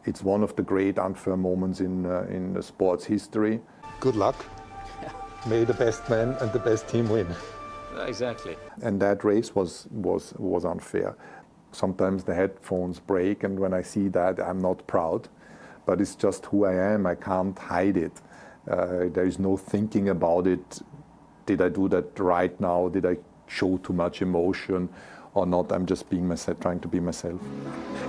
It's one of the great unfair moments in the sports history. Good luck. May the best man and the best team win. Exactly. And that race was unfair. Sometimes the headphones break, and when I see that, I'm not proud. But it's just who I am. I can't hide it. There is no thinking about it. Did I do that right now? Did I show too much emotion or not? I'm just being myself, trying to be myself.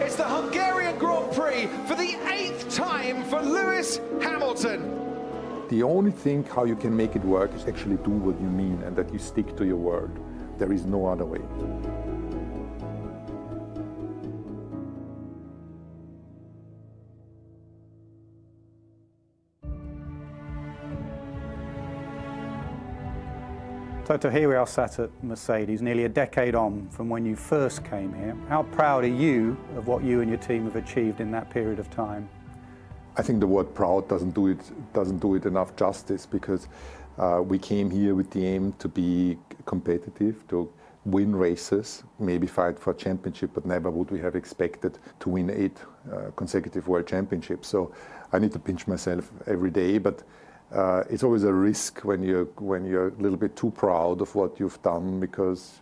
It's the Hungarian Grand Prix for the 8th time for Lewis Hamilton. The only thing how you can make it work is actually do what you mean and that you stick to your word. There is no other way. Toto, here we are sat at Mercedes, nearly a decade on from when you first came here. How proud are you of what you and your team have achieved in that period of time? I think the word proud doesn't do it enough justice, because we came here with the aim to be competitive, to win races, maybe fight for a championship, but never would we have expected to win 8 consecutive world championships. So I need to pinch myself every day, but it's always a risk when you're a little bit too proud of what you've done, because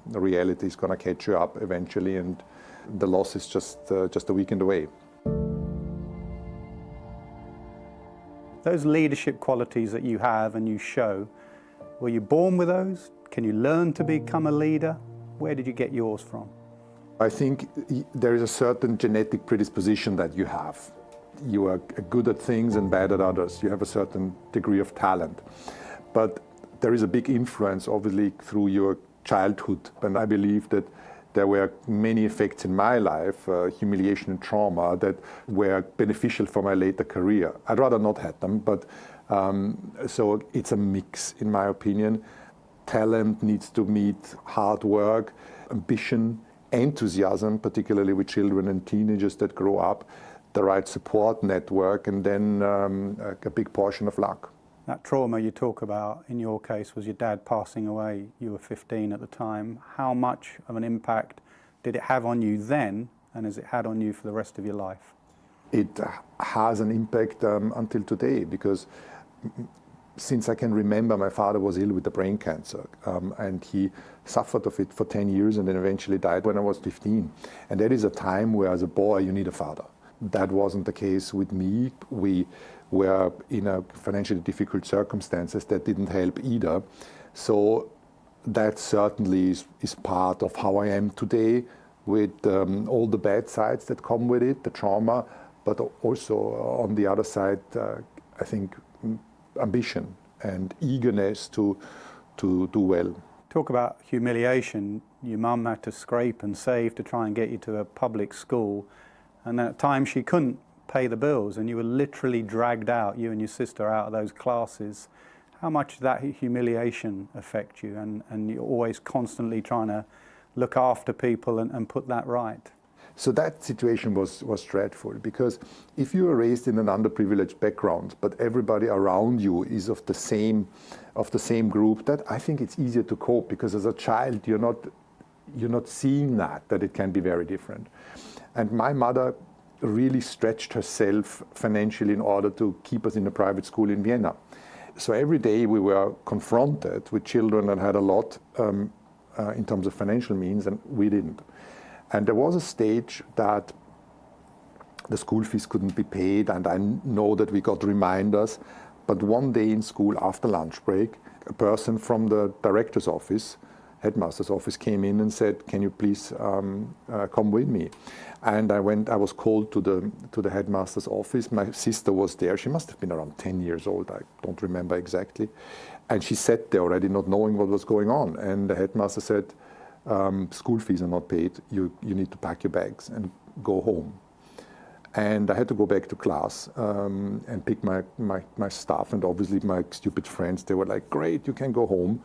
the reality is going to catch you up eventually, and the loss is just a weekend away. Those leadership qualities that you have and you show, were you born with those? Can you learn to become a leader? Where did you get yours from? I think there is a certain genetic predisposition that you have. You are good at things and bad at others. You have a certain degree of talent. But there is a big influence, obviously, through your childhood. And I believe that there were many effects in my life, humiliation and trauma, that were beneficial for my later career. I'd rather not have them, but so it's a mix, in my opinion. Talent needs to meet hard work, ambition, enthusiasm, particularly with children and teenagers that grow up, the right support network, and then a big portion of luck. That trauma you talk about, in your case, was your dad passing away. You were 15 at the time. How much of an impact did it have on you then, and has it had on you for the rest of your life? It has an impact until today, because since I can remember, my father was ill with the brain cancer, and he suffered of it for 10 years and then eventually died when I was 15. And that is a time where, as a boy, you need a father. That wasn't the case with me. We were in a financially difficult circumstances that didn't help either. So that certainly is part of how I am today, with all the bad sides that come with it, the trauma, but also on the other side, I think ambition and eagerness to do well. Talk about humiliation. Your mum had to scrape and save to try and get you to a public school, and at times she couldn't pay the bills, and you were literally dragged out, you and your sister, out of those classes. How much did that humiliation affect you, and you're always constantly trying to look after people and put that right? So that situation was dreadful, because if you are raised in an underprivileged background, but everybody around you is of the same group, that I think it's easier to cope, because as a child you're not seeing that it can be very different. And my mother really stretched herself financially in order to keep us in a private school in Vienna. So every day we were confronted with children that had a lot in terms of financial means, and we didn't. And there was a stage that the school fees couldn't be paid, and I know that we got reminders. But one day in school, after lunch break, a person from the director's office, headmaster's office, came in and said, "Can you please come with me?" And I was called to the headmaster's office. My sister was there. She must have been around 10 years old. I don't remember exactly. And she sat there already, not knowing what was going on. And the headmaster said, "School fees are not paid. You need to pack your bags and go home." And I had to go back to class and pick my stuff. And obviously my stupid friends, they were like, "Great, you can go home."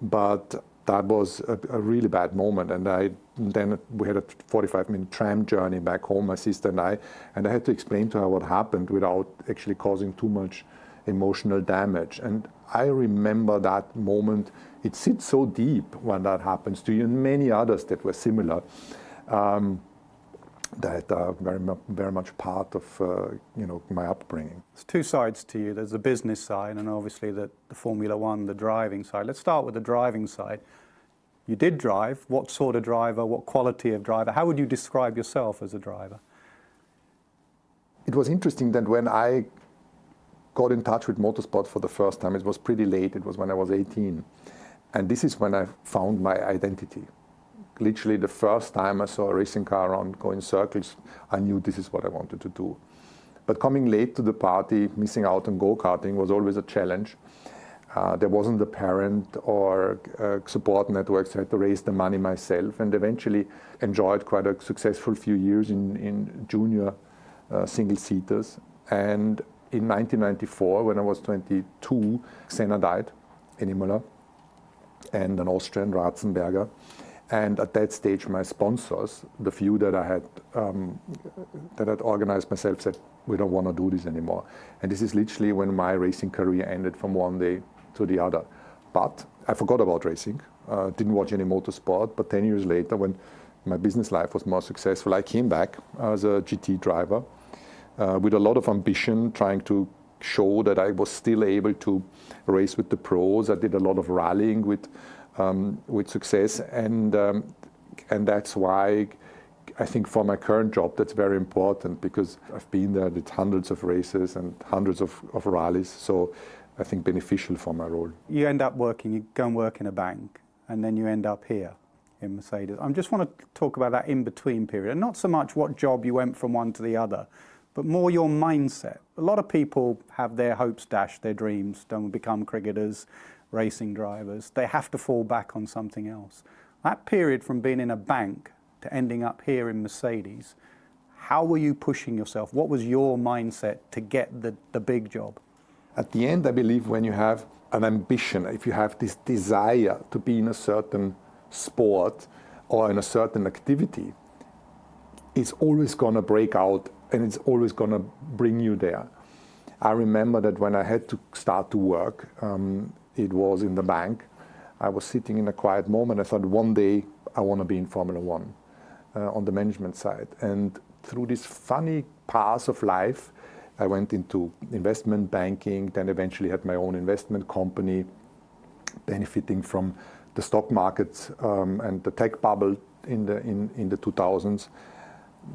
But that was a really bad moment. And then we had a 45-minute tram journey back home, my sister and I had to explain to her what happened without actually causing too much emotional damage. And I remember that moment. It sits so deep when that happens to you, and many others that were similar. that are very much part of my upbringing. There's two sides to you. There's the business side and obviously the Formula One, the driving side. Let's start with the driving side. You did drive. What sort of driver? What quality of driver? How would you describe yourself as a driver? It was interesting that when I got in touch with motorsport for the first time, it was pretty late. It was when I was 18. And this is when I found my identity. Literally the first time I saw a racing car around going circles, I knew this is what I wanted to do. But coming late to the party, missing out on go-karting was always a challenge. There wasn't a parent or support networks. I had to raise the money myself, and eventually enjoyed quite a successful few years in junior single-seaters. And in 1994, when I was 22, Senna died in Imola, and an Austrian, Ratzenberger. And at that stage, my sponsors, the few that I had organized myself, said, we don't want to do this anymore. And this is literally when my racing career ended from one day to the other. But I forgot about racing, didn't watch any motorsport. But 10 years later, when my business life was more successful, I came back as a GT driver with a lot of ambition, trying to show that I was still able to race with the pros. I did a lot of rallying with success, and that's why I think for my current job that's very important, because I've been there, did hundreds of races and hundreds of rallies, so I think beneficial for my role. You end up working, you go and work in a bank, and then you end up here in Mercedes. I just want to talk about that in-between period, and not so much what job you went from one to the other, but more your mindset. A lot of people have their hopes dashed, their dreams, don't become cricketers, racing drivers. They have to fall back on something else. That period from being in a bank to ending up here in Mercedes, how were you pushing yourself? What was your mindset to get the big job? At the end, I believe when you have an ambition, if you have this desire to be in a certain sport or in a certain activity, it's always going to break out and it's always going to bring you there. I remember that when I had to start to work, it was in the bank. I was sitting in a quiet moment. I thought one day I want to be in Formula One on the management side. And through this funny path of life, I went into investment banking, then eventually had my own investment company, benefiting from the stock markets and the tech bubble in the 2000s.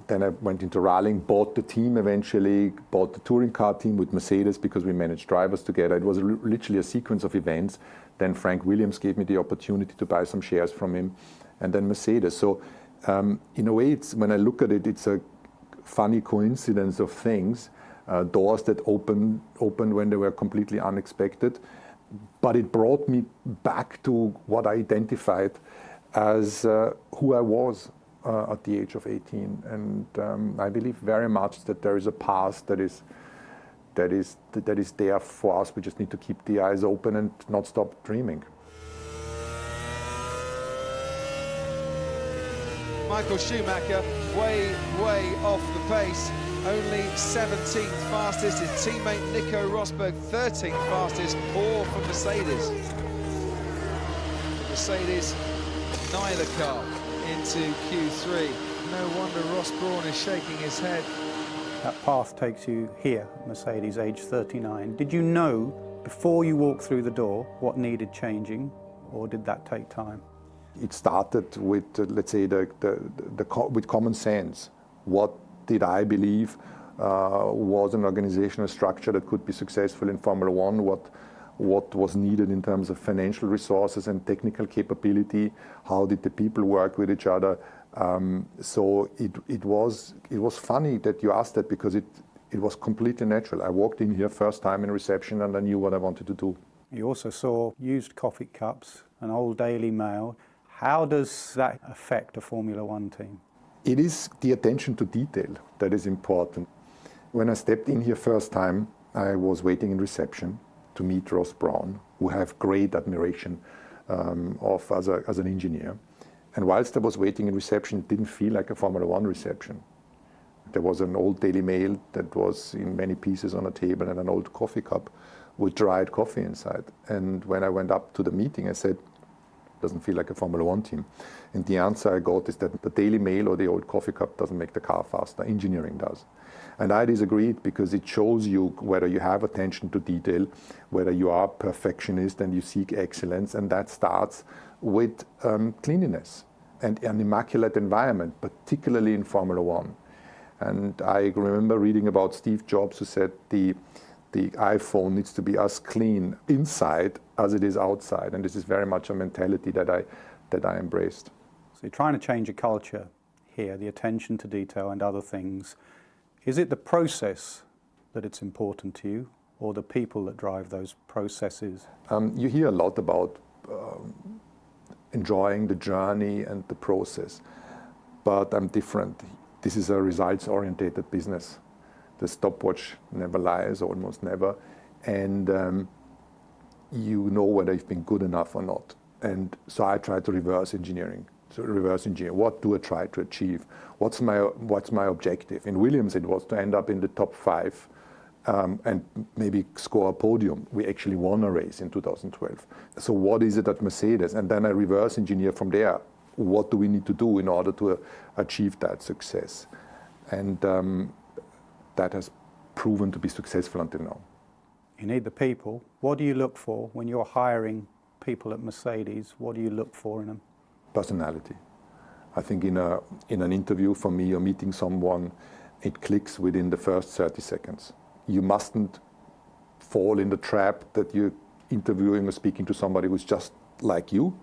Then I went into rallying, bought the team eventually, bought the touring car team with Mercedes because we managed drivers together. It was literally a sequence of events. Then Frank Williams gave me the opportunity to buy some shares from him, and then Mercedes. So in a way, when I look at it, it's a funny coincidence of things, doors that opened when they were completely unexpected. But it brought me back to what I identified as who I was at the age of 18, and I believe very much that there is a past that is there for us. We just need to keep the eyes open and not stop dreaming. Michael Schumacher way off the pace, only 17th fastest. His teammate Nico Rosberg 13th fastest, poor for Mercedes. Mercedes, neither car into Q3. No wonder Ross Brawn is shaking his head. That path takes you here, Mercedes, age 39. Did you know before you walked through the door what needed changing, or did that take time? It started with, let's say, with common sense. What did I believe was an organizational structure that could be successful in Formula One? What was needed in terms of financial resources and technical capability? How did the people work with each other? So it was funny that you asked that, because it was completely natural. I walked in here first time in reception and I knew what I wanted to do. You also saw used coffee cups, an old Daily Mail. How does that affect a Formula One team? It is the attention to detail that is important. When I stepped in here first time, I was waiting in reception to meet Ross Brawn, who I have great admiration of as an engineer. And whilst I was waiting in reception, it didn't feel like a Formula One reception. There was an old Daily Mail that was in many pieces on a table and an old coffee cup with dried coffee inside. And when I went up to the meeting, I said, Doesn't feel like a Formula One team. And the answer I got is that the Daily Mail or the old coffee cup doesn't make the car faster, engineering does. And I disagreed, because it shows you whether you have attention to detail, whether you are a perfectionist and you seek excellence, and that starts with cleanliness and an immaculate environment, particularly in Formula One. And I remember reading about Steve Jobs, who said the iPhone needs to be as clean inside as it is outside, and this is very much a mentality that I embraced. So you're trying to change a culture here, the attention to detail and other things. Is it the process that it's important to you, or the people that drive those processes? You hear a lot about enjoying the journey and the process, but I'm different. This is a results-oriented business. The stopwatch never lies, almost never, and you know whether you've been good enough or not. And so I try to reverse engineering. So reverse engineer. What do I try to achieve? What's my objective? In Williams, it was to end up in the top 5 and maybe score a podium. We actually won a race in 2012. So what is it at Mercedes? And then I reverse engineer from there. What do we need to do in order to achieve that success? And that has proven to be successful until now. You need the people. What do you look for when you're hiring people at Mercedes? What do you look for in them? Personality. I think in an interview for me or meeting someone, it clicks within the first 30 seconds. You mustn't fall in the trap that you're interviewing or speaking to somebody who's just like you.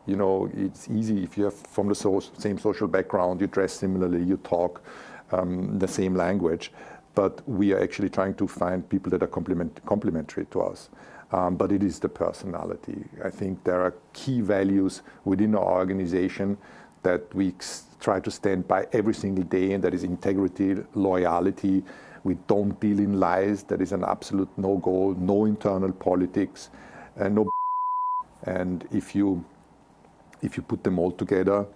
You know, it's easy if you're from the same social background, you dress similarly, you talk the same language, but we are actually trying to find people that are complementary to us. But it is the personality. I think there are key values within our organization that we try to stand by every single day, and that is integrity, loyalty. We don't deal in lies. That is an absolute no-go, no internal politics, no. And if you put them all together,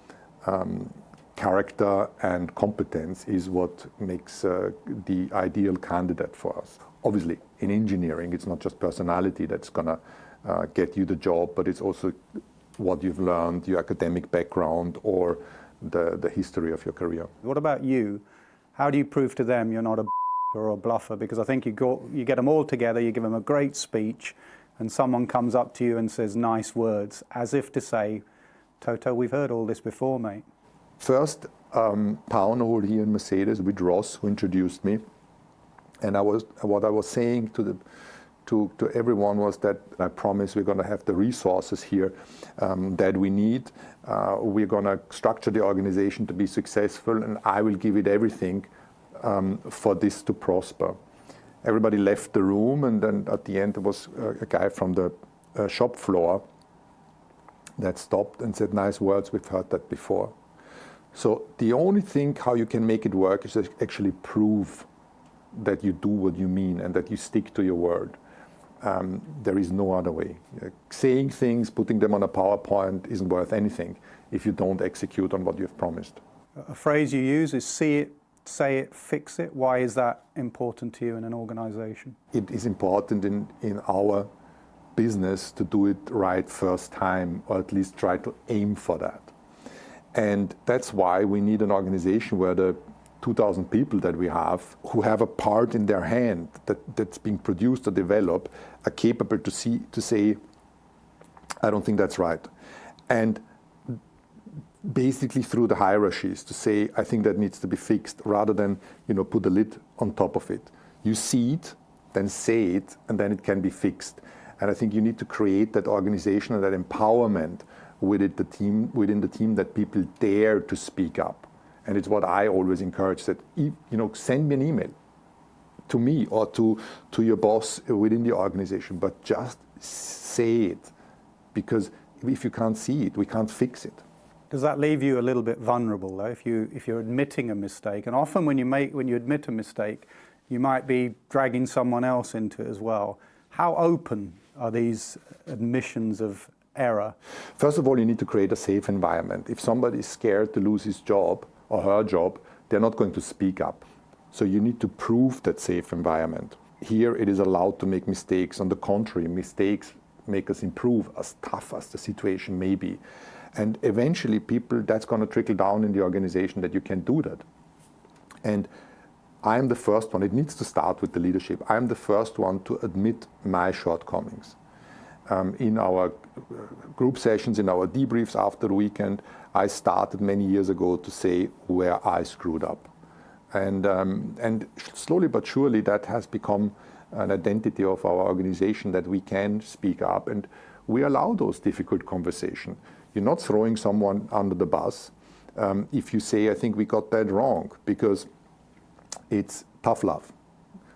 character and competence is what makes the ideal candidate for us. Obviously, in engineering, it's not just personality that's going to get you the job, but it's also what you've learned, your academic background, or the history of your career. What about you? How do you prove to them you're not a or a bluffer? Because I think you get them all together, you give them a great speech, and someone comes up to you and says nice words, as if to say, Toto, we've heard all this before, mate. First town hall here in Mercedes with Ross, who introduced me, and what I was saying to everyone was that I promise we're going to have the resources here that we need. We're going to structure the organization to be successful, and I will give it everything for this to prosper. Everybody left the room, and then at the end there was a guy from the shop floor that stopped and said, nice words, we've heard that before. So the only thing how you can make it work is to actually prove that you do what you mean and that you stick to your word. There is no other way. Saying things, putting them on a PowerPoint isn't worth anything if you don't execute on what you've promised. A phrase you use is see it, say it, fix it. Why is that important to you in an organization? It is important in our business to do it right first time, or at least try to aim for that. And that's why we need an organization where the 2,000 people that we have, who have a part in their hand that's being produced or developed, are capable to say, I don't think that's right. And basically through the hierarchies to say, I think that needs to be fixed, rather than put a lid on top of it. You see it, then say it, and then it can be fixed. And I think you need to create that organization and that empowerment within the team that people dare to speak up. And it's what I always encourage, that send me an email to me or to your boss within the organization, but just say it, because if you can't see it, we can't fix it. Does that leave you a little bit vulnerable, though, if you're admitting a mistake? And often when you admit a mistake, you might be dragging someone else into it as well. How open are these admissions of error? First of all, you need to create a safe environment. If somebody is scared to lose his job or her job, they're not going to speak up. So you need to prove that safe environment. Here it is allowed to make mistakes. On the contrary, mistakes make us improve, as tough as the situation may be. And eventually that's going to trickle down in the organization that you can do that. And I'm the first one, it needs to start with the leadership. I'm the first one to admit my shortcomings. In our group sessions, in our debriefs after the weekend, I started many years ago to say where I screwed up. And slowly but surely that has become an identity of our organization, that we can speak up and we allow those difficult conversations. You're not throwing someone under the bus if you say, I think we got that wrong, because it's tough love.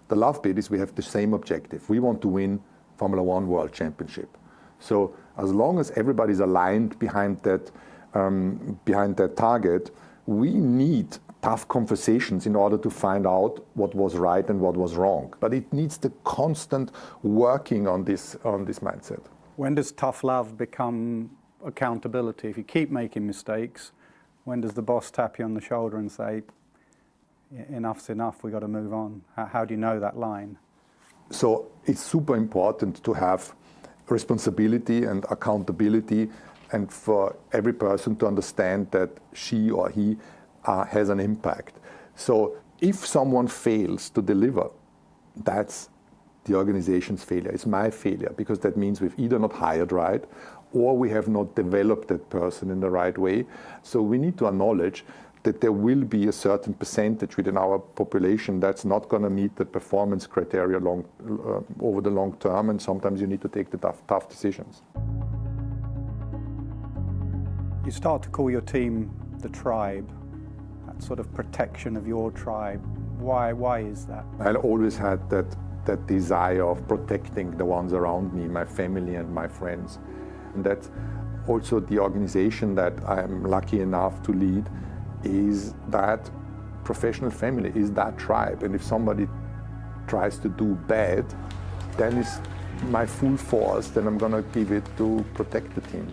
The love bit is we have the same objective. We want to win Formula One World Championship. So as long as everybody's aligned behind that target, we need tough conversations in order to find out what was right and what was wrong. But it needs the constant working on this mindset. When does tough love become accountability? If you keep making mistakes, when does the boss tap you on the shoulder and say, enough's enough, we've got to move on? How do you know that line? So it's super important to have responsibility and accountability, and for every person to understand that she or he has an impact. So if someone fails to deliver, that's the organization's failure. It's my failure, because that means we've either not hired right or we have not developed that person in the right way. So we need to acknowledge that there will be a certain percentage within our population that's not going to meet the performance criteria over the long term, and sometimes you need to take the tough decisions. You start to call your team the tribe, that sort of protection of your tribe. Why is that? I always had that desire of protecting the ones around me, my family and my friends. And that's also the organization that I'm lucky enough to lead, is that professional family, is that tribe. And if somebody tries to do bad, then it's my full force, then I'm going to give it to protect the team.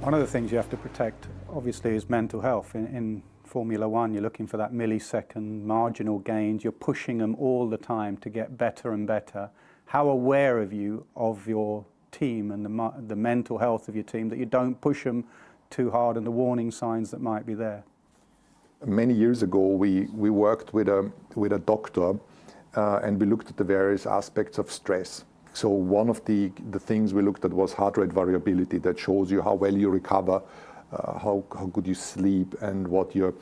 One of the things you have to protect, obviously, is mental health. In Formula One, you're looking for that millisecond marginal gains. You're pushing them all the time to get better and better. How aware are you of your team and the mental health of your team, that you don't push them too hard and the warning signs that might be there? Many years ago, we worked with a doctor and we looked at the various aspects of stress. So one of the things we looked at was heart rate variability, that shows you how well you recover, how good you sleep, and what your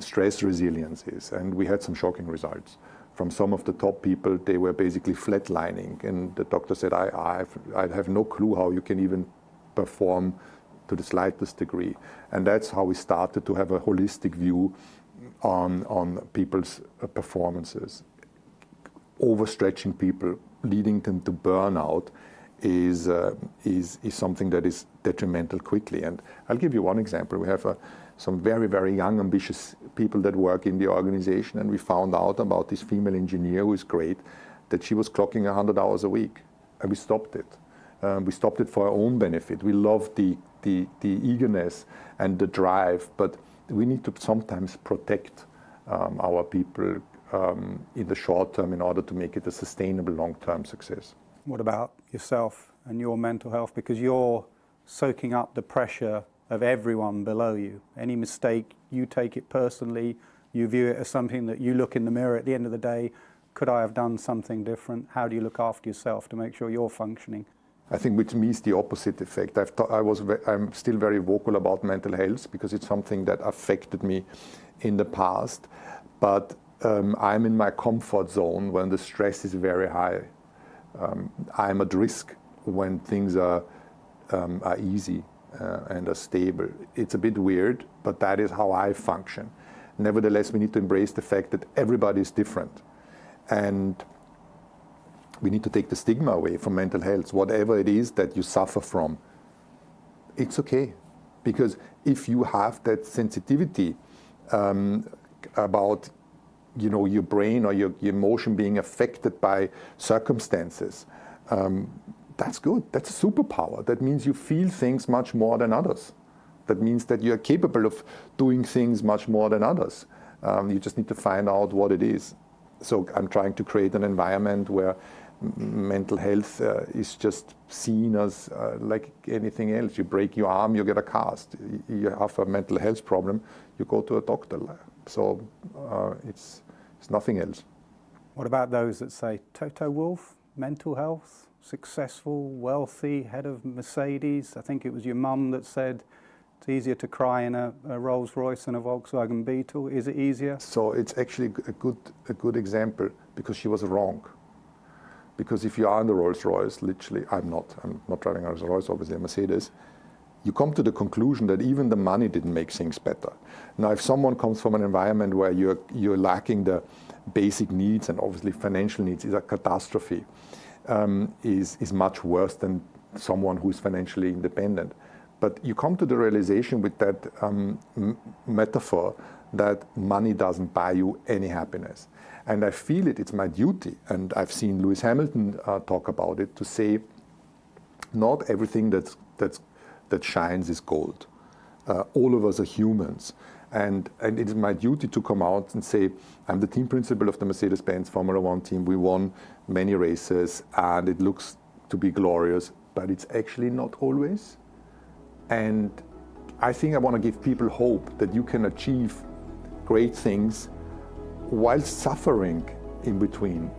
stress resilience is. And we had some shocking results. From some of the top people, they were basically flatlining. And the doctor said, I have no clue how you can even perform to the slightest degree. And that's how we started to have a holistic view on people's performances. Overstretching people, leading them to burnout, is something that is detrimental quickly. And I'll give you one example. We have some very, very young, ambitious people that work in the organization, and we found out about this female engineer who is great, that she was clocking 100 hours a week, and we stopped it. We stopped it for our own benefit. We love the eagerness and the drive, but we need to sometimes protect our people in the short term in order to make it a sustainable long-term success. What about yourself and your mental health? Because you're soaking up the pressure of everyone below you. Any mistake, you take it personally, you view it as something that you look in the mirror at the end of the day, could I have done something different? How do you look after yourself to make sure you're functioning? I think with me is the opposite effect. I'm still very vocal about mental health because it's something that affected me in the past, but I'm in my comfort zone when the stress is very high. I'm at risk when things are easy and are stable. It's a bit weird, but that is how I function. Nevertheless, we need to embrace the fact that everybody is different. And we need to take the stigma away from mental health. Whatever it is that you suffer from, it's okay. Because if you have that sensitivity about your brain or your emotion being affected by circumstances, that's good. That's a superpower. That means you feel things much more than others. That means that you're capable of doing things much more than others. You just need to find out what it is. So I'm trying to create an environment where mental health is just seen as like anything else. You break your arm, you get a cast. You have a mental health problem, you go to a doctor. So it's nothing else. What about those that say, Toto Wolff, mental health, successful, wealthy, head of Mercedes? I think it was your mum that said it's easier to cry in a Rolls Royce than a Volkswagen Beetle. Is it easier? So it's actually a good example, because she was wrong. Because if you are in the Rolls Royce, literally, I'm not driving a Rolls Royce, obviously a Mercedes, you come to the conclusion that even the money didn't make things better. Now, if someone comes from an environment where you're lacking the basic needs, and obviously financial needs is a catastrophe, is much worse than someone who is financially independent. But you come to the realization with that metaphor that money doesn't buy you any happiness. And I feel it's my duty, and I've seen Lewis Hamilton talk about it, to say not everything that shines is gold. All of us are humans. And it is my duty to come out and say, I'm the team principal of the Mercedes-Benz Formula One team. We won many races, and it looks to be glorious, but it's actually not always. And I think I want to give people hope that you can achieve great things while suffering in between.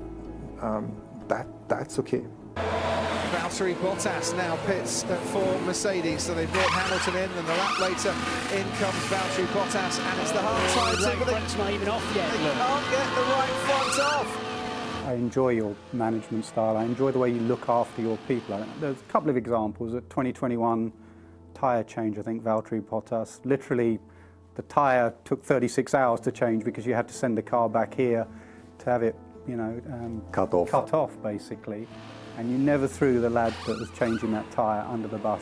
That's okay. Valtteri Bottas now pits for Mercedes, so they brought Hamilton in, and the lap later in comes Valtteri Bottas, and it's the hard time. Right front's not even off yet. They can't get the right front off. I enjoy your management style. I enjoy the way you look after your people. There's a couple of examples. At 2021 tyre change, I think Valtteri Bottas, literally the tyre took 36 hours to change because you had to send the car back here to have it, Cut off, basically. And you never threw the lad that was changing that tyre under the bus.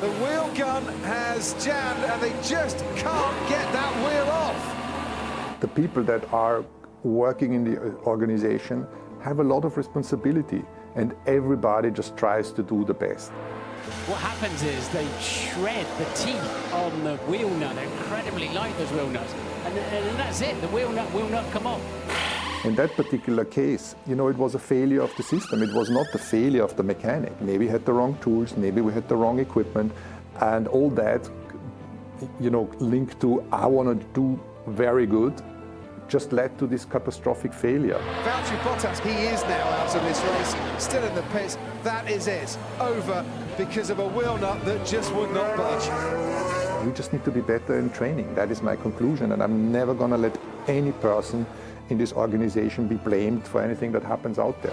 The wheel gun has jammed, and they just can't get that wheel off. The people that are working in the organization have a lot of responsibility, and everybody just tries to do the best. What happens is they shred the teeth on the wheel nut. They're incredibly light, those wheel nuts. And that's it, the wheel nut will not come off. In that particular case, it was a failure of the system. It was not the failure of the mechanic. Maybe we had the wrong tools, maybe we had the wrong equipment, and all that, linked to I want to do very good, just led to this catastrophic failure. Valtteri Bottas, he is now out of this race, still in the pits. That is it, over because of a wheel nut that just would not budge. We just need to be better in training. That is my conclusion, and I'm never going to let any person in this organization be blamed for anything that happens out there.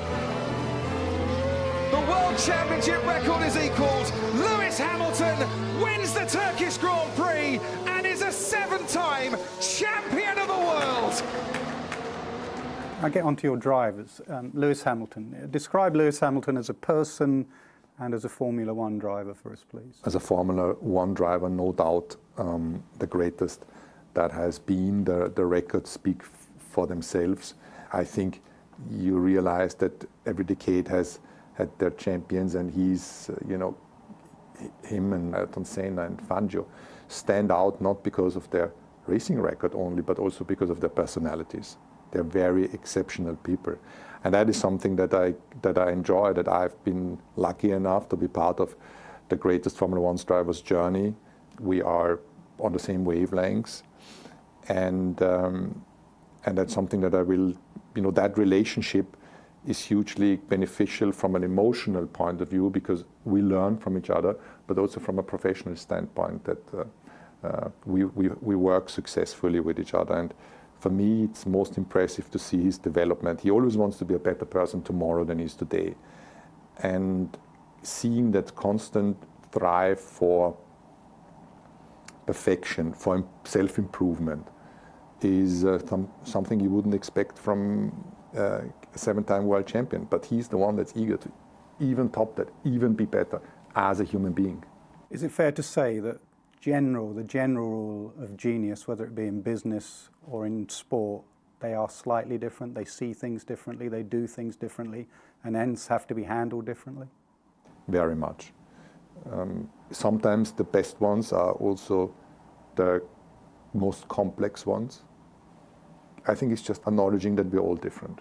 The World Championship record is equalled. Lewis Hamilton wins the Turkish Grand Prix and is a 7-time champion of the world. I get onto your drivers. Lewis Hamilton. Describe Lewis Hamilton as a person and as a Formula One driver for us, please. As a Formula One driver, no doubt the greatest that has been. The records speak for themselves. I think you realize that every decade has had their champions, and he's, him and Ayrton Senna and Fangio stand out not because of their racing record only, but also because of their personalities. They're very exceptional people. And that is something that I enjoy, that I've been lucky enough to be part of the greatest Formula One driver's journey. We are on the same wavelengths. And that's something that I will, that relationship is hugely beneficial from an emotional point of view, because we learn from each other, but also from a professional standpoint that we work successfully with each other. And for me, it's most impressive to see his development. He always wants to be a better person tomorrow than he is today. And seeing that constant drive for perfection, for self-improvement, is something you wouldn't expect from a 7-time world champion. But he's the one that's eager to even top that, even be better as a human being. Is it fair to say that the general rule of genius, whether it be in business or in sport, they are slightly different, they see things differently, they do things differently, and hence have to be handled differently? Very much. Sometimes the best ones are also the most complex ones. I think it's just acknowledging that we're all different.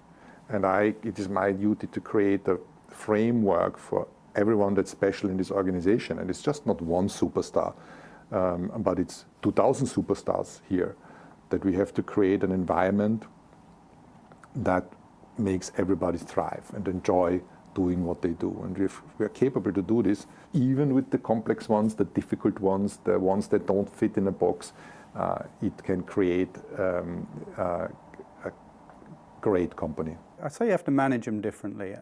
And it is my duty to create a framework for everyone that's special in this organization. And it's just not one superstar, but it's 2,000 superstars here, that we have to create an environment that makes everybody thrive and enjoy doing what they do. And if we are capable to do this, even with the complex ones, the difficult ones, the ones that don't fit in a box, it can create a great company. I say you have to manage them differently.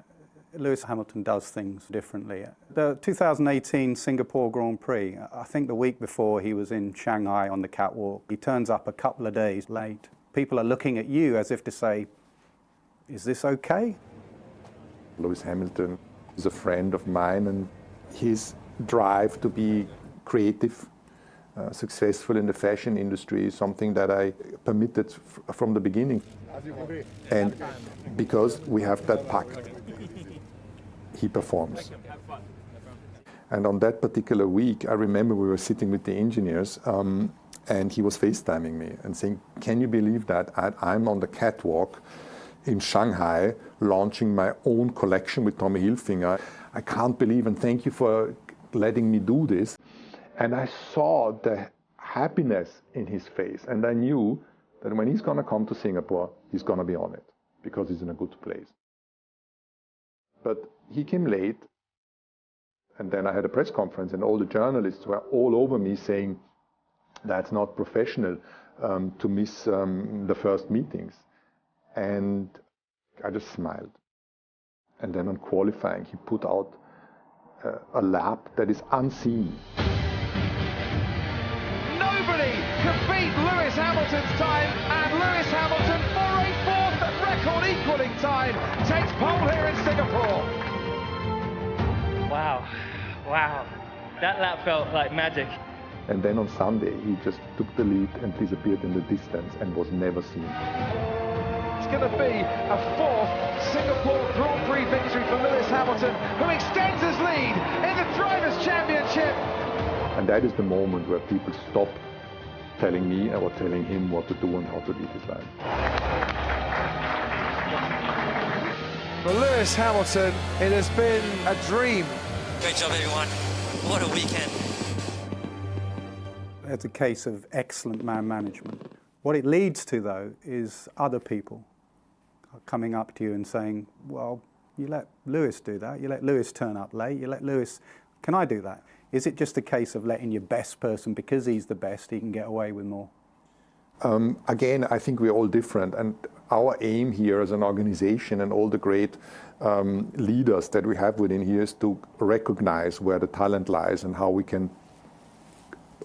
Lewis Hamilton does things differently. The 2018 Singapore Grand Prix, I think the week before he was in Shanghai on the catwalk. He turns up a couple of days late. People are looking at you as if to say, is this okay? Lewis Hamilton is a friend of mine, and his drive to be creative, successful in the fashion industry is something that I permitted from the beginning. And because we have that pact, he performs. And on that particular week, I remember we were sitting with the engineers, and he was FaceTiming me and saying, can you believe that I'm on the catwalk in Shanghai launching my own collection with Tommy Hilfiger. I can't believe, and thank you for letting me do this. And I saw the happiness in his face, and I knew that when he's going to come to Singapore, he's going to be on it, because he's in a good place. But he came late, and then I had a press conference, and all the journalists were all over me saying, that's not professional to miss the first meetings. And I just smiled. And then on qualifying, he put out a lap that is unseen. Nobody can beat Lewis Hamilton's time, and Lewis Hamilton, for a fourth record equaling time, takes pole here in Singapore. Wow, wow, that lap felt like magic. And then on Sunday, he just took the lead and disappeared in the distance and was never seen. It's going to be a fourth Singapore Grand Prix victory for Lewis Hamilton, who extends his lead in the Drivers' Championship. And that is the moment where people stop telling me or telling him what to do and how to live his life. For Lewis Hamilton, it has been a dream. Great job, everyone. What a weekend. It's a case of excellent man management. What it leads to, though, is other people coming up to you and saying, well, you let Lewis do that, you let Lewis turn up late, you let Lewis, can I do that? Is it just a case of letting your best person, because he's the best, he can get away with more? Again, I think we're all different, and our aim here as an organization and all the great leaders that we have within here is to recognize where the talent lies and how we can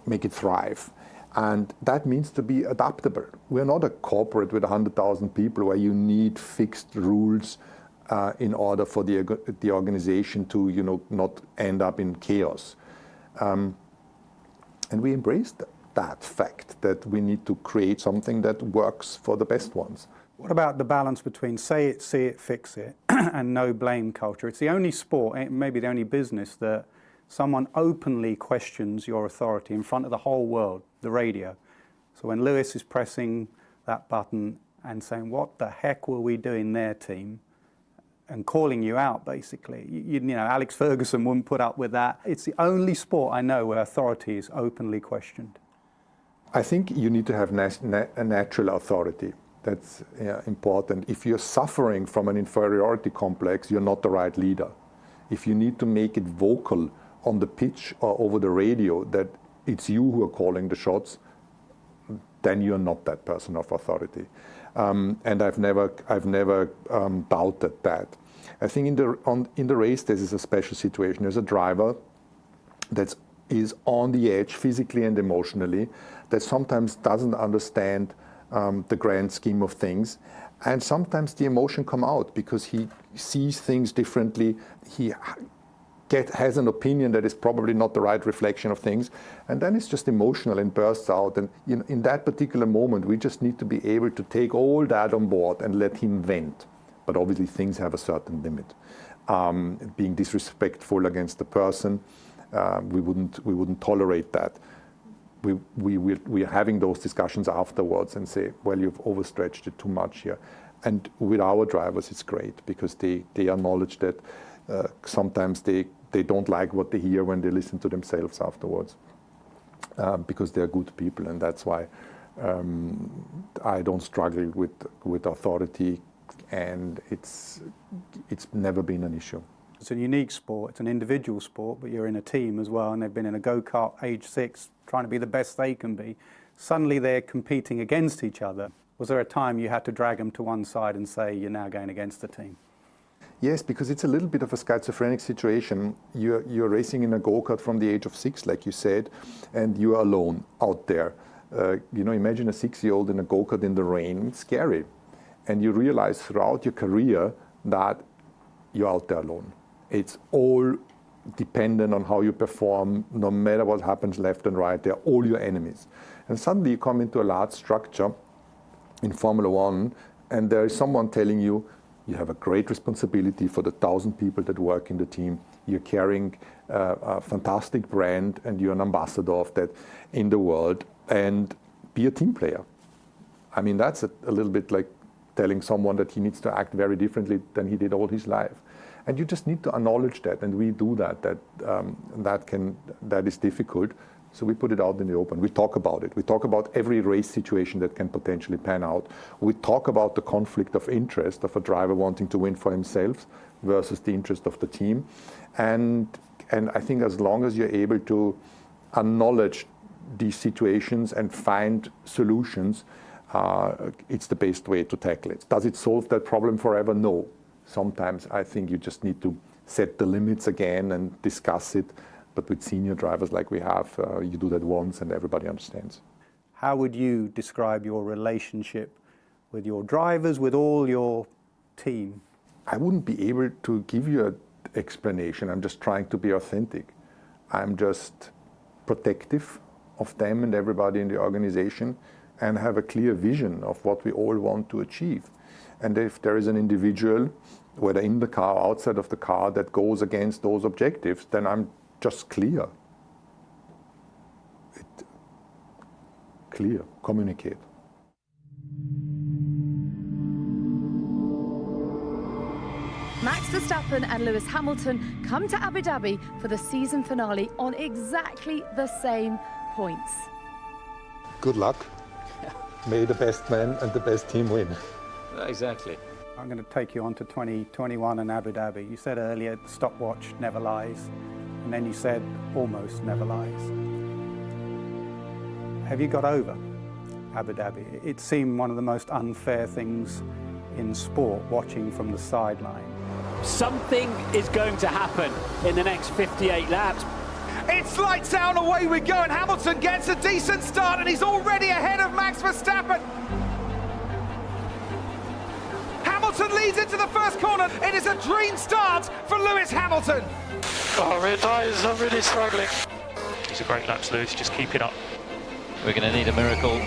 make it thrive. And that means to be adaptable. We're not a corporate with 100,000 people where you need fixed rules in order for the organization to, not end up in chaos. And we embrace that fact that we need to create something that works for the best ones. What about the balance between say it, see it, fix it, and no blame culture? It's the only sport, maybe the only business, that someone openly questions your authority in front of the whole world, the radio. So when Lewis is pressing that button and saying, what the heck were we doing there, team? And calling you out, basically. Alex Ferguson wouldn't put up with that. It's the only sport I know where authority is openly questioned. I think you need to have a natural authority. That's important. If you're suffering from an inferiority complex, you're not the right leader. If you need to make it vocal on the pitch or over the radio that it's you who are calling the shots, then you're not that person of authority. And I've never doubted that. I think in the race this is a special situation. There's a driver that is on the edge physically and emotionally, that sometimes doesn't understand the grand scheme of things, and sometimes the emotion come out because he sees things differently. He has an opinion that is probably not the right reflection of things, and then it's just emotional and bursts out. And in that particular moment, we just need to be able to take all that on board and let him vent. But obviously, things have a certain limit. Being disrespectful against the person, we wouldn't tolerate that. We are having those discussions afterwards and say, well, you've overstretched it too much here. And with our drivers, it's great because they acknowledge that sometimes they don't like what they hear when they listen to themselves afterwards, because they're good people, and that's why I don't struggle with authority, and it's never been an issue. It's a unique sport, it's an individual sport, but you're in a team as well, and they've been in a go-kart age 6, trying to be the best they can be. Suddenly they're competing against each other. Was there a time you had to drag them to one side and say, you're now going against the team? Yes, because it's a little bit of a schizophrenic situation. You're racing in a go-kart from the age of 6, like you said, and you're alone out there. Imagine a 6-year-old in a go-kart in the rain. It's scary. And you realize throughout your career that you're out there alone. It's all dependent on how you perform. No matter what happens left and right, they're all your enemies. And suddenly you come into a large structure in Formula One, and there is someone telling you, you have a great responsibility for the 1,000 people that work in the team. You're carrying a fantastic brand, and you're an ambassador of that in the world, and be a team player. I mean, that's a little bit like telling someone that he needs to act very differently than he did all his life. And you just need to acknowledge that, and we do that. That is difficult. So we put it out in the open. We talk about it. We talk about every race situation that can potentially pan out. We talk about the conflict of interest of a driver wanting to win for himself versus the interest of the team. And I think as long as you're able to acknowledge these situations and find solutions, it's the best way to tackle it. Does it solve that problem forever? No. Sometimes I think you just need to set the limits again and discuss it. But with senior drivers like we have, you do that once and everybody understands. How would you describe your relationship with your drivers, with all your team? I wouldn't be able to give you an explanation. I'm just trying to be authentic. I'm just protective of them and everybody in the organization, and have a clear vision of what we all want to achieve. And if there is an individual, whether in the car or outside of the car, that goes against those objectives, then I'm just clear. Clear, communicate. Max Verstappen and Lewis Hamilton come to Abu Dhabi for the season finale on exactly the same points. Good luck. May the best man and the best team win. Exactly. I'm going to take you on to 2021 and Abu Dhabi. You said earlier, stopwatch never lies. And then you said, almost never lies. Have you got over Abu Dhabi? It seemed one of the most unfair things in sport, watching from the sideline. Something is going to happen in the next 58 laps. It's lights out and away we go, and Hamilton gets a decent start, and he's already ahead of Max Verstappen. Hamilton leads into the first corner. It is a dream start for Lewis Hamilton. Oh, rear tyres are really struggling. These are great laps, Lewis. Just keep it up. We're going to need a miracle.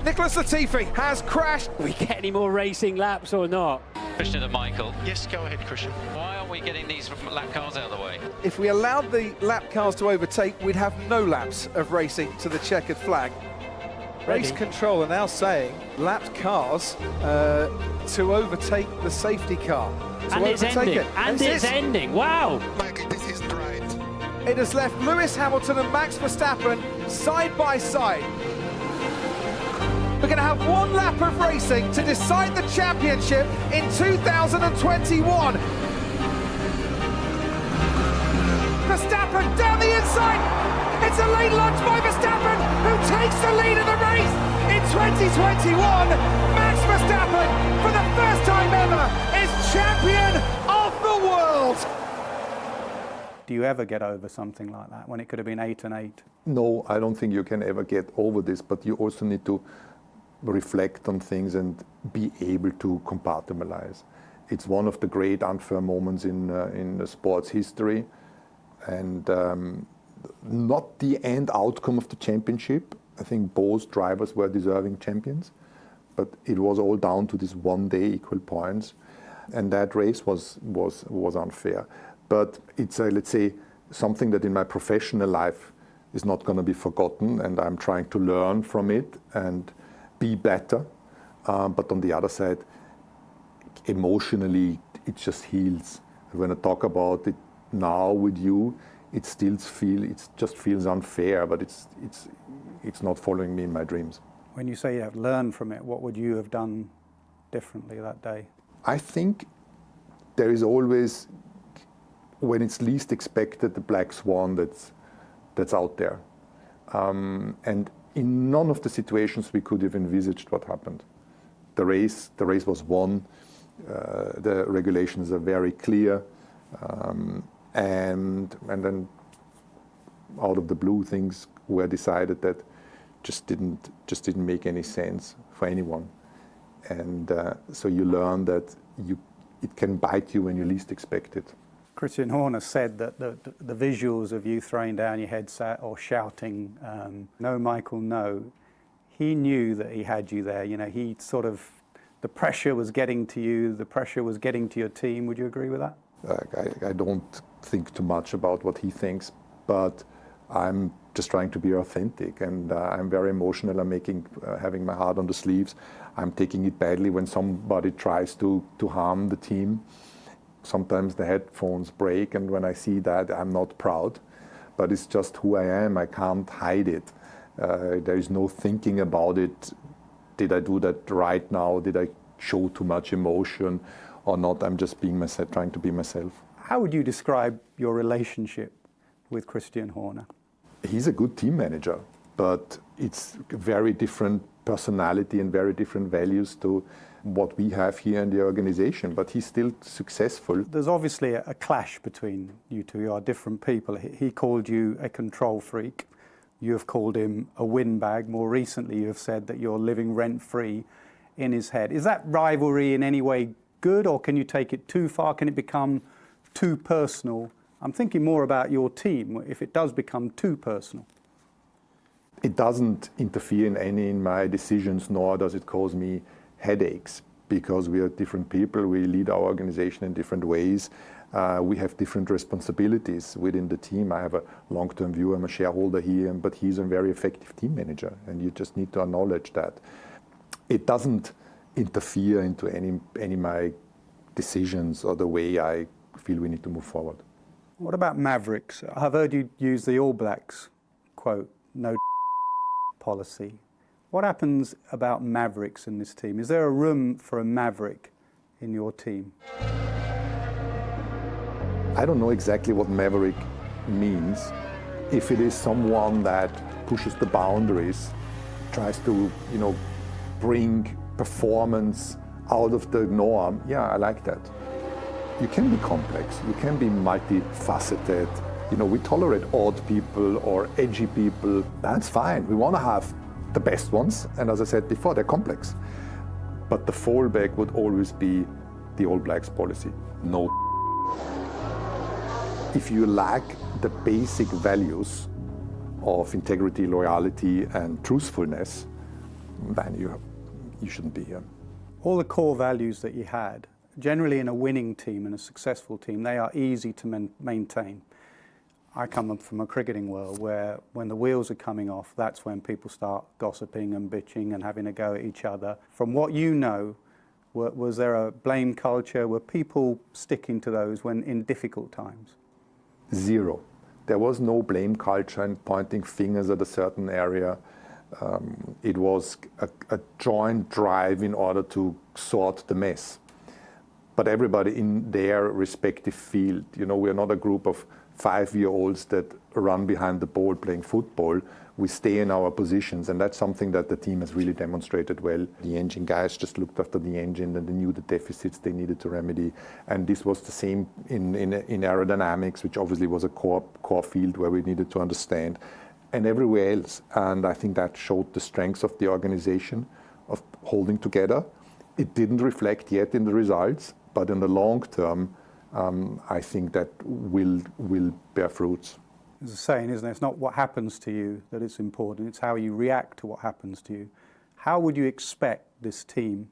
Nicholas Latifi has crashed. We get any more racing laps or not? Christian and Michael, Yes, go ahead, Christian. why aren't we getting these lap cars out of the way? If we allowed the lap cars to overtake, we'd have no laps of racing to the checkered flag. Race control are now saying lapped cars to overtake the safety car. And it's ending. And it's ending. Wow. Michael, this is right. It has left Lewis Hamilton and Max Verstappen side by side. We're going to have one lap of racing to decide the championship in 2021. Verstappen down the inside. It's a late lunge by Verstappen, who takes the lead of the race in 2021. Max Verstappen, for the first time ever, is champion of the world. Do you ever get over something like that, when it could have been 8 and 8? No, I don't think you can ever get over this, but you also need to reflect on things and be able to compartmentalize. It's one of the great unfair moments in the sports history, and not the end outcome of the championship. I think both drivers were deserving champions, but it was all down to this one day equal points, and that race was unfair. But it's let's say something that in my professional life is not going to be forgotten, and I'm trying to learn from it, and be better. But on the other side, emotionally, it just heals. When I talk about it now with you, it just feels unfair, but it's not following me in my dreams. When you say you have learned from it, what would you have done differently that day? I think there is always, when it's least expected, the black swan that's out there. And in none of the situations we could have envisaged what happened. The race was won. The regulations are very clear. And then out of the blue, things were decided that just didn't make any sense for anyone. And so you learn that it can bite you when you least expect it. Christian Horner said that the visuals of you throwing down your headset or shouting, "No, Michael, no," he knew that he had you there. You know, he sort of, the pressure was getting to you, the pressure was getting to your team. Would you agree with that? I don't think too much about what he thinks, but I'm just trying to be authentic, and I'm very emotional. I'm having my heart on the sleeves. I'm taking it badly when somebody tries to harm the team. Sometimes the headphones break, and when I see that, I'm not proud, but it's just who I am. I can't hide it. There is no thinking about it. Did I do that right now? Did I show too much emotion or not? I'm just being myself, trying to be myself. How would you describe your relationship with Christian Horner? He's a good team manager, but it's very different personality and very different values to what we have here in the organization, but he's still successful. There's obviously a clash between you two. You are different people. He called you a control freak. You have called him a windbag. More recently, you have said that you're living rent-free in his head. Is that rivalry in any way good, or can you take it too far? Can it become too personal? I'm thinking more about your team, if it does become too personal. It doesn't interfere in my decisions, nor does it cause me headaches, because we are different people. We lead our organization in different ways. We have different responsibilities within the team. I have a long-term view. I'm a shareholder here, but he's a very effective team manager, and you just need to acknowledge that. It doesn't interfere into any of my decisions or the way I feel we need to move forward. What about Mavericks? I've heard you use the All Blacks quote, "No policy." What happens about Mavericks in this team? Is there a room for a Maverick in your team? I don't know exactly what Maverick means. If it is someone that pushes the boundaries, tries to, bring performance out of the norm, yeah, I like that. You can be complex, you can be multifaceted. We tolerate odd people or edgy people. That's fine. We want to have the best ones, and as I said before, they're complex. But the fallback would always be the All Blacks policy. No. If you lack the basic values of integrity, loyalty, and truthfulness, then you shouldn't be here. All the core values that you had, generally in a winning team and a successful team, they are easy to maintain. I come from a cricketing world where when the wheels are coming off, that's when people start gossiping and bitching and having a go at each other. From what you know, was there a blame culture? Were people sticking to those when in difficult times? Zero. There was no blame culture and pointing fingers at a certain area. It was a joint drive in order to sort the mess. But everybody in their respective field, we are not a group of 5-year-olds that run behind the ball playing football. We stay in our positions, and that's something that the team has really demonstrated well. The engine guys just looked after the engine, and they knew the deficits they needed to remedy. And this was the same in aerodynamics, which obviously was a core field where we needed to understand, and everywhere else. And I think that showed the strengths of the organization of holding together. It didn't reflect yet in the results, but in the long term, I think that will bear fruits. There's a saying, isn't there? It's not what happens to you that is important, it's how you react to what happens to you. How would you expect this team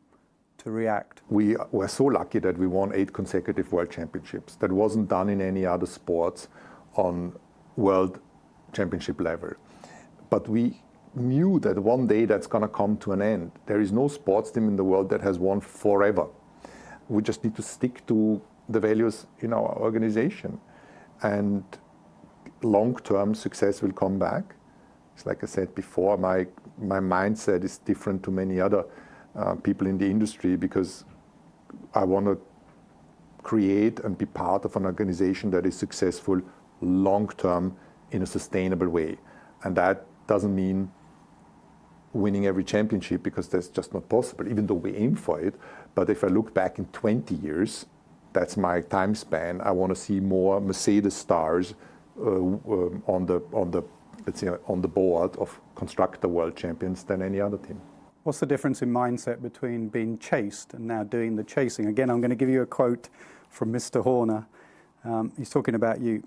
to react? We were so lucky that we won 8 consecutive World Championships. That wasn't done in any other sports on World Championship level. But we knew that one day that's going to come to an end. There is no sports team in the world that has won forever. We just need to stick to the values in our organization, and long-term success will come back. It's like I said before, my mindset is different to many other people in the industry, because I want to create and be part of an organization that is successful long-term in a sustainable way. And that doesn't mean winning every championship, because that's just not possible, even though we aim for it. But if I look back in 20 years, that's my time span. I want to see more Mercedes stars on the board of constructor world champions than any other team. What's the difference in mindset between being chased and now doing the chasing? Again, I'm going to give you a quote from Mr. Horner. He's talking about you.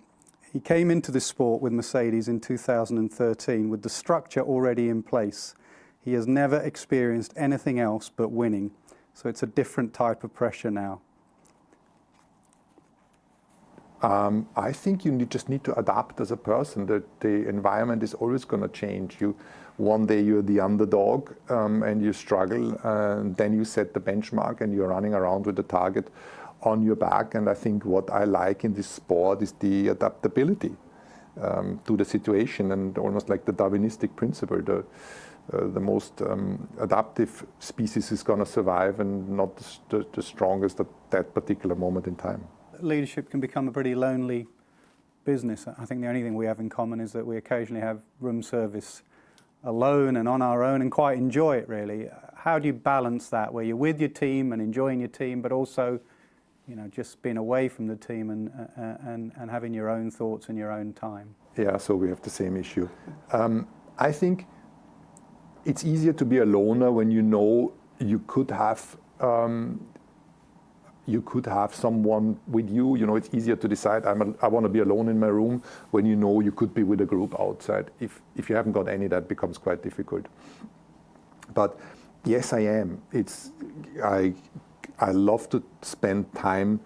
He came into this sport with Mercedes in 2013 with the structure already in place. He has never experienced anything else but winning. So it's a different type of pressure now. I think you just need to adapt as a person. The environment is always going to change. One day you're the underdog and you struggle, and then you set the benchmark and you're running around with the target on your back. And I think what I like in this sport is the adaptability to the situation, and almost like the Darwinistic principle. The most adaptive species is going to survive, and not the strongest at that particular moment in time. Leadership can become a pretty lonely business. I think the only thing we have in common is that we occasionally have room service alone and on our own, and quite enjoy it, really. How do you balance that, where you're with your team and enjoying your team, but also, you know, just being away from the team and having your own thoughts and your own time? Yeah, so we have the same issue. I think it's easier to be a loner when you know you could have someone with you. You know, it's easier to decide I want to be alone in my room when you know you could be with a group outside. If you haven't got any, that becomes quite difficult. But yes, I am. I love to spend time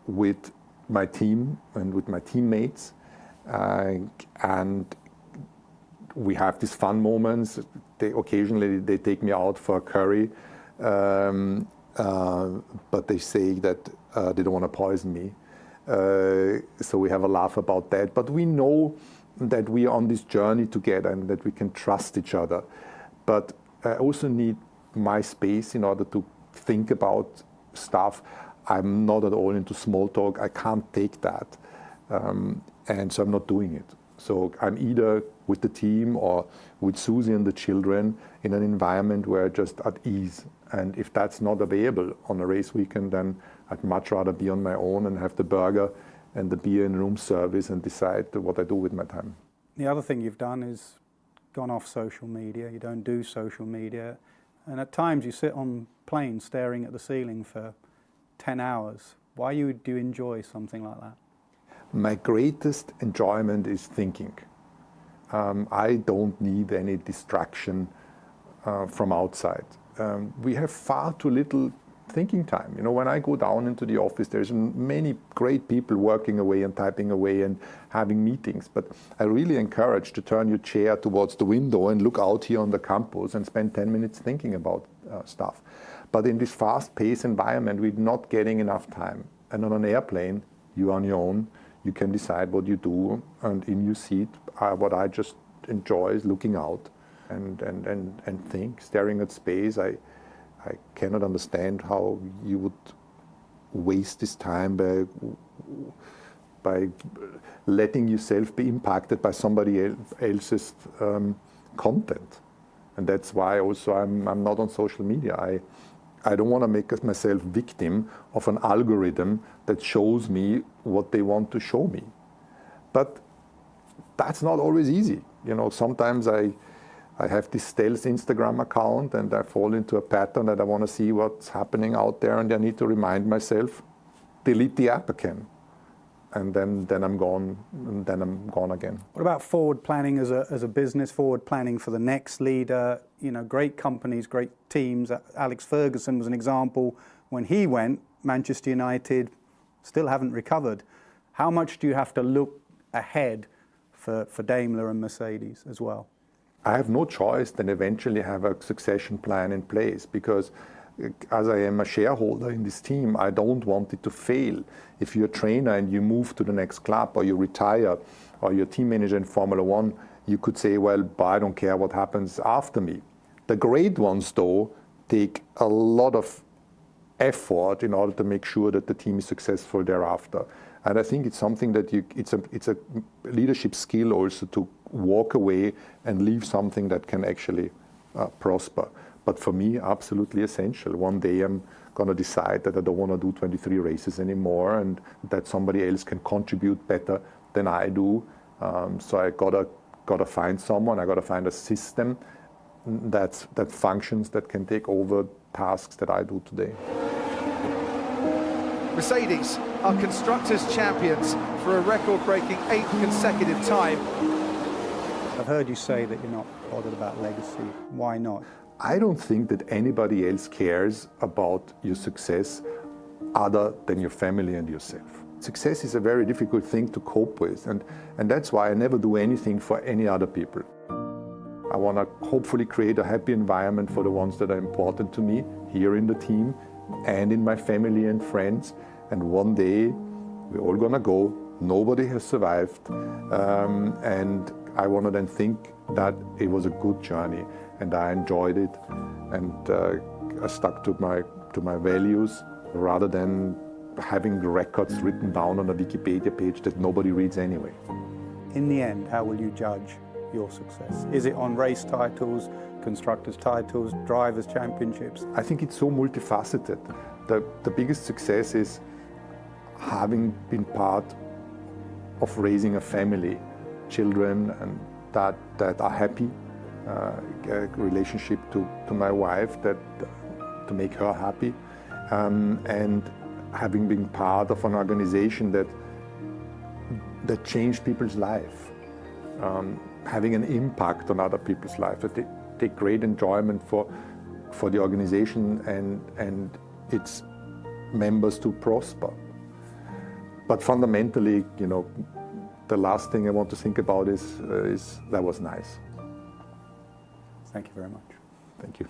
with my team and with my teammates, and we have these fun moments. Occasionally they take me out for a curry. But they say that they don't want to poison me. So we have a laugh about that. But we know that we are on this journey together and that we can trust each other. But I also need my space in order to think about stuff. I'm not at all into small talk. I can't take that. And so I'm not doing it. So I'm either with the team or with Susie and the children in an environment where I'm just at ease. And if that's not available on a race weekend, then I'd much rather be on my own and have the burger and the beer in room service and decide what I do with my time. The other thing you've done is gone off social media. You don't do social media. And at times you sit on planes staring at the ceiling for 10 hours. Why do you enjoy something like that? My greatest enjoyment is thinking. I don't need any distraction from outside. We have far too little thinking time. You know, when I go down into the office, there's many great people working away and typing away and having meetings. But I really encourage to turn your chair towards the window and look out here on the campus and spend 10 minutes thinking about stuff. But in this fast-paced environment, we're not getting enough time. And on an airplane, you're on your own. You can decide what you do, and in your seat, what I just enjoy is looking out and think, staring at space. I cannot understand how you would waste this time by letting yourself be impacted by somebody else's content. And that's why also I'm not on social media. I don't want to make myself victim of an algorithm that shows me what they want to show me. But that's not always easy. You know, sometimes I have this stealth Instagram account and I fall into a pattern that I want to see what's happening out there, and I need to remind myself, delete the app again. And then I'm gone, and then I'm gone again. What about forward planning as a business, forward planning for the next leader? You know, great companies, great teams. Alex Ferguson was an example. When he went, Manchester United still haven't recovered. How much do you have to look ahead for Daimler and Mercedes as well? I have no choice than eventually have a succession plan in place, because as I am a shareholder in this team, I don't want it to fail. If you're a trainer and you move to the next club, or you retire, or you're a team manager in Formula One, you could say, well, but I don't care what happens after me. The great ones, though, take a lot of effort in order to make sure that the team is successful thereafter. And I think it's something that it's a leadership skill also to walk away and leave something that can actually prosper. But for me, absolutely essential. One day I'm going to decide that I don't want to do 23 races anymore, and that somebody else can contribute better than I do. So I gotta find someone. I gotta find a system that functions, that can take over tasks that I do today. Mercedes are Constructors' champions for a record-breaking 8th consecutive time. I've heard you say that you're not bothered about legacy. Why not? I don't think that anybody else cares about your success other than your family and yourself. Success is a very difficult thing to cope with, and that's why I never do anything for any other people. I want to hopefully create a happy environment for the ones that are important to me here in the team and in my family and friends. And one day we're all gonna go. Nobody has survived, and I want to then think that it was a good journey and I enjoyed it, and I stuck to my values rather than having the records written down on a Wikipedia page that nobody reads anyway. In the end, how will you judge your success? Is it on race titles, constructors' titles, drivers' championships? I think it's so multifaceted. The biggest success is having been part of raising a family, children, and that are happy, a relationship to my wife to make her happy, and having been part of an organization that changed people's life, having an impact on other people's lives, that they take great enjoyment for the organization and its members to prosper. But fundamentally, you know, the last thing I want to think about is that was nice. Thank you very much. Thank you.